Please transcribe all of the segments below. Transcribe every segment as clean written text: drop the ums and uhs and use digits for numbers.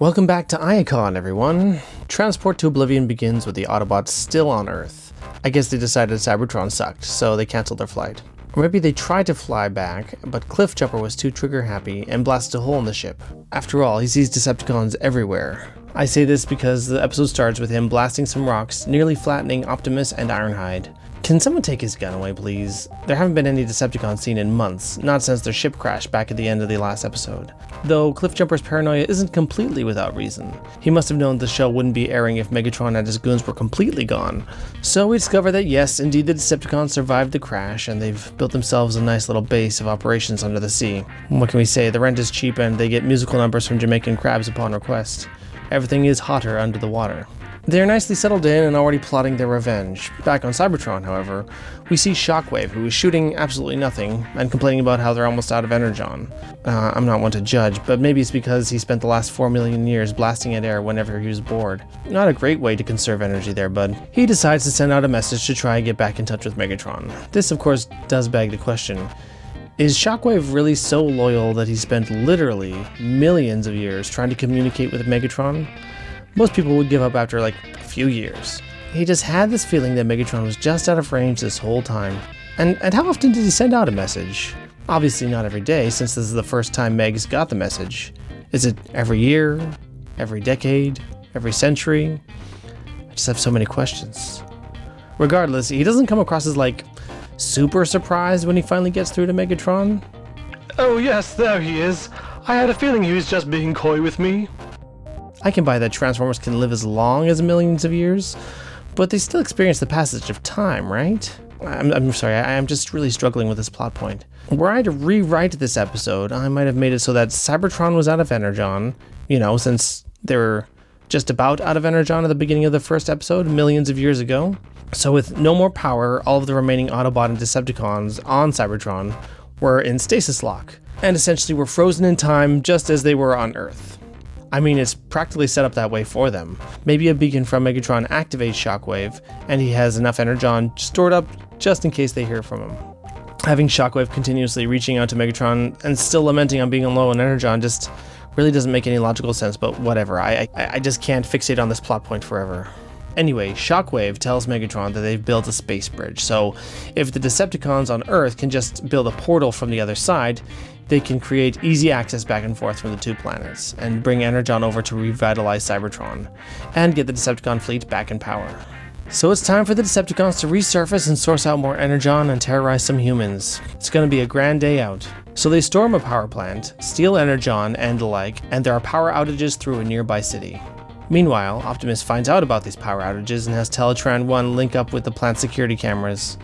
Welcome back to Iacon, everyone. Transport to Oblivion begins with the Autobots still on Earth. I guess they decided Cybertron sucked, so they canceled their flight. Or maybe they tried to fly back, but Cliffjumper was too trigger happy and blasted a hole in the ship. After all, he sees Decepticons everywhere. I say this because the episode starts with him blasting some rocks, nearly flattening Optimus and Ironhide. Can someone take his gun away, please? There haven't been any Decepticons seen in months, not since their ship crashed back at the end of the last episode. Though Cliffjumper's paranoia isn't completely without reason. He must have known the show wouldn't be airing if Megatron and his goons were completely gone. So we discover that yes, indeed the Decepticons survived the crash, and they've built themselves a nice little base of operations under the sea. What can we say? The rent is cheap and they get musical numbers from Jamaican crabs upon request. Everything is hotter under the water. They're nicely settled in and already plotting their revenge. Back on Cybertron, however, we see Shockwave, who is shooting absolutely nothing and complaining about how they're almost out of energon. I'm not one to judge, but maybe it's because he spent the last 4 million years blasting at air whenever he was bored. Not a great way to conserve energy there, bud. He decides to send out a message to try and get back in touch with Megatron. This, of course, does beg the question. Is Shockwave really so loyal that he spent literally millions of years trying to communicate with Megatron? Most people would give up after like a few years. He just had this feeling that Megatron was just out of range this whole time. And how often did he send out a message? Obviously not every day, since this is the first time Meg's got the message. Is it every year? Every decade? Every century? I just have so many questions. Regardless, he doesn't come across as like super surprised when he finally gets through to Megatron. Oh yes, there he is. I had a feeling he was just being coy with me. I can buy that Transformers can live as long as millions of years, but they still experience the passage of time, right? I'm sorry, I'm just really struggling with this plot point. Were I to rewrite this episode, I might have made it so that Cybertron was out of energon, since they were just about out of energon at the beginning of the first episode, millions of years ago. So with no more power, all of the remaining Autobot and Decepticons on Cybertron were in stasis lock, and essentially were frozen in time just as they were on Earth. I mean, it's practically set up that way for them. Maybe a beacon from Megatron activates Shockwave, and he has enough energon stored up just in case they hear from him. Having Shockwave continuously reaching out to Megatron and still lamenting on being low on energon just really doesn't make any logical sense, but whatever. I just can't fixate on this plot point forever. Anyway, Shockwave tells Megatron that they've built a space bridge, so if the Decepticons on Earth can just build a portal from the other side, they can create easy access back and forth from the two planets, and bring Energon over to revitalize Cybertron, and get the Decepticon fleet back in power. So it's time for the Decepticons to resurface and source out more Energon and terrorize some humans. It's gonna be a grand day out. So they storm a power plant, steal Energon and the like, and there are power outages through a nearby city. Meanwhile, Optimus finds out about these power outages and has Teletran 1 link up with the plant's security cameras.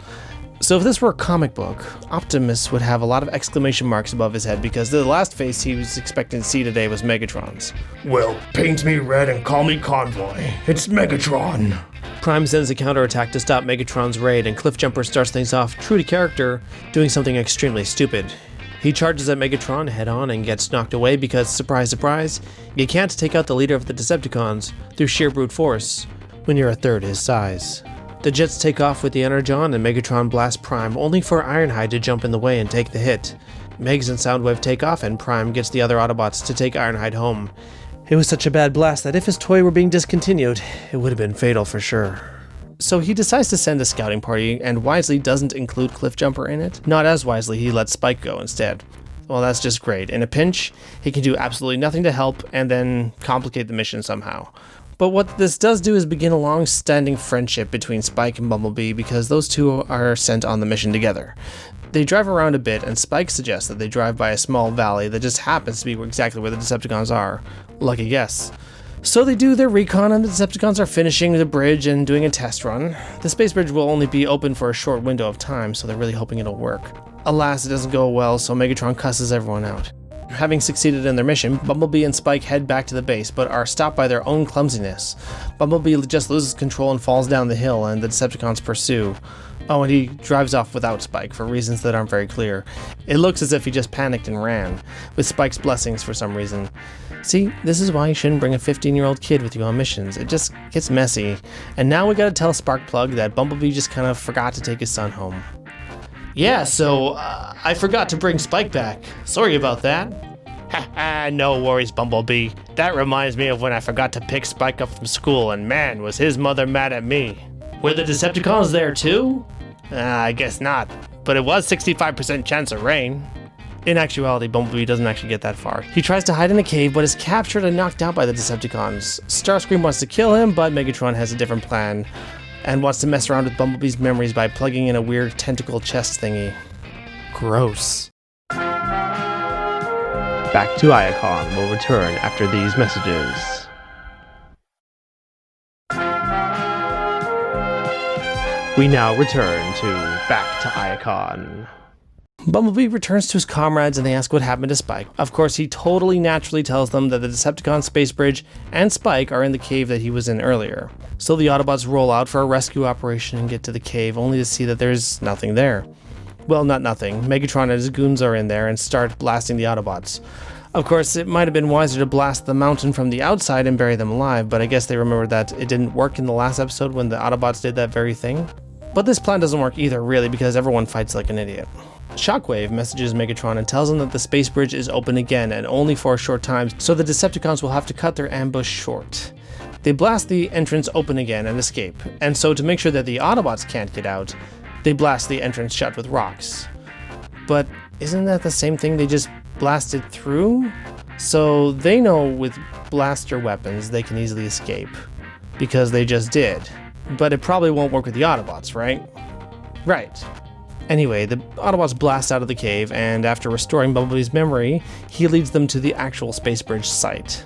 So if this were a comic book, Optimus would have a lot of exclamation marks above his head because the last face he was expecting to see today was Megatron's. Well, paint me red and call me Convoy. It's Megatron. Prime sends a counterattack to stop Megatron's raid, and Cliffjumper starts things off true to character, doing something extremely stupid. He charges at Megatron head on and gets knocked away because, surprise surprise, you can't take out the leader of the Decepticons through sheer brute force when you're a third his size. The jets take off with the Energon and Megatron blasts Prime, only for Ironhide to jump in the way and take the hit. Megs and Soundwave take off and Prime gets the other Autobots to take Ironhide home. It was such a bad blast that if his toy were being discontinued, it would have been fatal for sure. So he decides to send a scouting party and wisely doesn't include Cliffjumper in it. Not as wisely, he lets Spike go instead. Well, that's just great. In a pinch, he can do absolutely nothing to help and then complicate the mission somehow. But what this does do is begin a long-standing friendship between Spike and Bumblebee because those two are sent on the mission together. They drive around a bit and Spike suggests that they drive by a small valley that just happens to be exactly where the Decepticons are. Lucky guess. So they do their recon and the Decepticons are finishing the bridge and doing a test run. The space bridge will only be open for a short window of time, so they're really hoping it'll work. Alas, it doesn't go well, so Megatron cusses everyone out. Having succeeded in their mission, Bumblebee and Spike head back to the base, but are stopped by their own clumsiness. Bumblebee just loses control and falls down the hill, and the Decepticons pursue. Oh, and he drives off without Spike, for reasons that aren't very clear. It looks as if he just panicked and ran, with Spike's blessings for some reason. See, this is why you shouldn't bring a 15-year-old kid with you on missions. It just gets messy. And now we gotta tell Sparkplug that Bumblebee just kind of forgot to take his son home. Yeah, so I forgot to bring Spike back. Sorry about that. No worries, Bumblebee. That reminds me of when I forgot to pick Spike up from school, and man, was his mother mad at me. Were the Decepticons there too? I guess not, but it was 65% chance of rain. In actuality, Bumblebee doesn't actually get that far. He tries to hide in a cave, but is captured and knocked out by the Decepticons. Starscream wants to kill him, but Megatron has a different plan, and wants to mess around with Bumblebee's memories by plugging in a weird tentacle chest thingy. Gross. Back to Iacon will return after these messages. We now return to Back to Iacon. Bumblebee returns to his comrades and they ask what happened to Spike. Of course, he totally naturally tells them that the Decepticon space bridge and Spike are in the cave that he was in earlier. So the Autobots roll out for a rescue operation and get to the cave, only to see that there's nothing there. Well, not nothing. Megatron and his goons are in there and start blasting the Autobots. Of course, it might have been wiser to blast the mountain from the outside and bury them alive, but I guess they remembered that it didn't work in the last episode when the Autobots did that very thing. But this plan doesn't work either, really, because everyone fights like an idiot. Shockwave messages Megatron and tells him that the space bridge is open again, and only for a short time, so the Decepticons will have to cut their ambush short. They blast the entrance open again and escape, and so to make sure that the Autobots can't get out, they blast the entrance shut with rocks. But isn't that the same thing they just blasted through? So they know with blaster weapons they can easily escape, because they just did. But it probably won't work with the Autobots, right? Right. Anyway, the Autobots blast out of the cave, and after restoring Bumblebee's memory, he leads them to the actual space bridge site.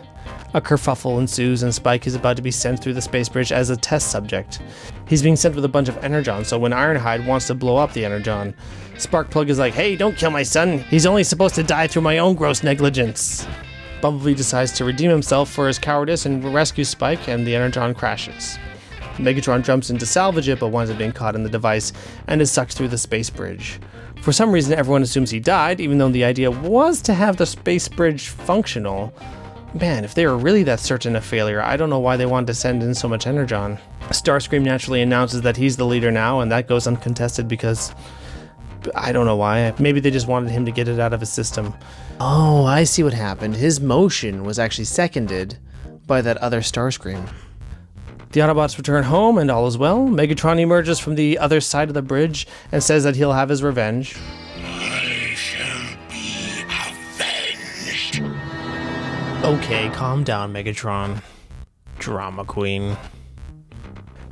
A kerfuffle ensues, and Spike is about to be sent through the space bridge as a test subject. He's being sent with a bunch of energon, so when Ironhide wants to blow up the energon, Sparkplug is like, "Hey, don't kill my son! He's only supposed to die through my own gross negligence!" Bumblebee decides to redeem himself for his cowardice and rescues Spike, and the energon crashes. Megatron jumps in to salvage it, but winds up being caught in the device and is sucked through the space bridge. For some reason, everyone assumes he died, even though the idea was to have the space bridge functional. Man, if they were really that certain of failure, I don't know why they wanted to send in so much energon. Starscream naturally announces that he's the leader now, and that goes uncontested because I don't know why. Maybe they just wanted him to get it out of his system. Oh, I see what happened. His motion was actually seconded by that other Starscream. The Autobots return home and all is well. Megatron emerges from the other side of the bridge and says that he'll have his revenge. I shall be avenged. Okay, calm down, Megatron. Drama queen.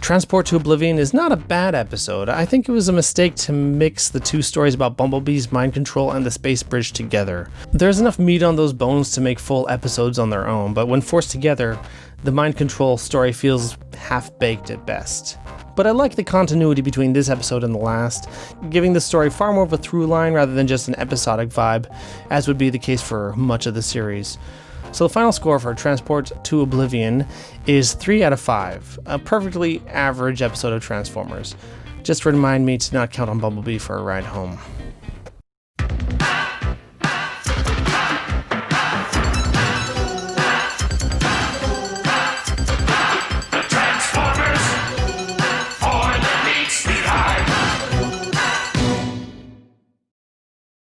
Transport to Oblivion is not a bad episode. I think it was a mistake to mix the two stories about Bumblebee's mind control and the space bridge together. There's enough meat on those bones to make full episodes on their own, but when forced together, the mind control story feels half-baked at best. But I like the continuity between this episode and the last, giving the story far more of a through line rather than just an episodic vibe, as would be the case for much of the series. So the final score for Transport to Oblivion is 3 out of 5, a perfectly average episode of Transformers. Just remind me to not count on Bumblebee for a ride home.